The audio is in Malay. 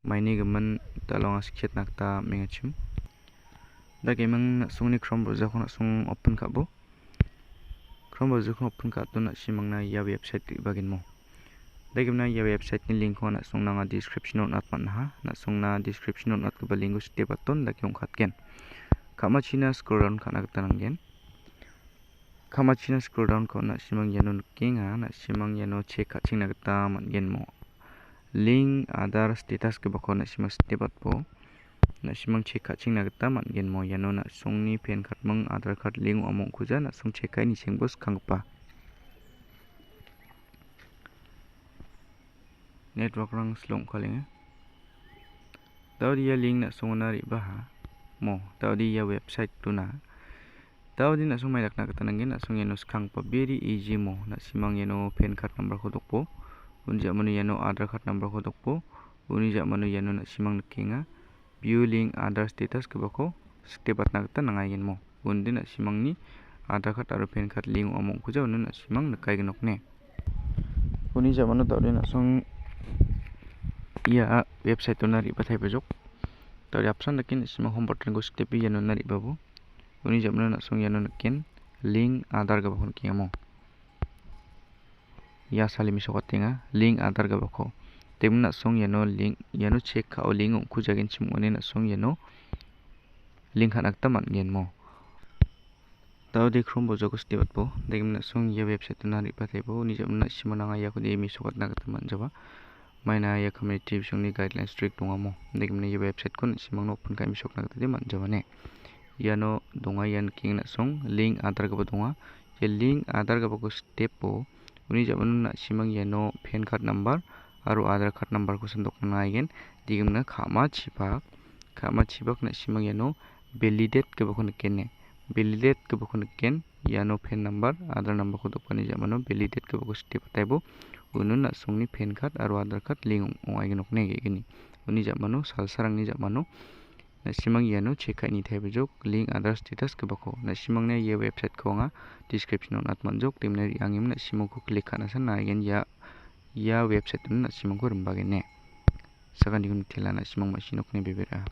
mainigman talong askhet nakta mengachim dagi mang sungni Chrome browser khona sung open kabo Chrome browser khona open ka to na simangna ya website bagin mo dagi na ya website ni link khona sung na description on atman ha na sung na description on at ka link step aton dagi ong khatken kama china scroll down kana tanangen kama china scroll down khona simang yano kinga na simang yano check khaching na ta mangen mo link Aadhaar status ke bakona simang step atpo na simang check khaching na ta mangen mo yano na sungni PAN card mang Aadhaar card link among kuja na sung check kai ni sengbos khangpa network rang slong khaling tawdi ya link na sungna ri ba mo tawdi ya website tuna tawdi na sung mai rakna katanangin na sung yano khangpa very easy mo na simang yano PAN card number khodokpo unja manu yano Aadhaar card number khodokpo unija manu yano na simang kinga view link Aadhaar status ke bako step atna kata nangayen mo undi na simang ni Aadhaar card aru PAN card link among kuja unu na simang nakai gnok ne unija manu tawdi na sung ya website tuna ri bathai bajok tawdi option nakin simang home button go step yano na ri babu unija manu na sung yano nakin link Aadhaar ke bakon kiyamo ya salimi sokatinga link Aadhaar ke bako temna song yano link yano check ka link ku jagin chimone na song yano link hanakta mangen mo tawdi Chrome browser ko step atpo degimna song ya website na ri pathaibo ni jamna simana ya ko de mi sokatna kata manjaba maina ya community songni guidelines strict dongamo degimna ya website kon simang open ka mi sokna kata de manjaba ne yano donga yan king na song link Aadhaar ka donga ye link Aadhaar ka ko step po uni jamanu na simang yano PAN card number aru Aadhaar card number ko sandok na igen digimna khama chipak na simang yano validate ke bakon kenne validate ke bakon ken yano PAN number Aadhaar number ko dokani jamano validate ke bako step taibo unun na sungni PAN card aru Aadhaar card link ong igen okne gini uni jamano salsarang ni jamano na simang yano check ni thaibo jok link Aadhaar status ke bako na simang ne ye website ko nga description on atman jok timne angim na simang ko click kana san na igen ya website na simang ko rumbagene sakan digun tela na simang masinok ne bebera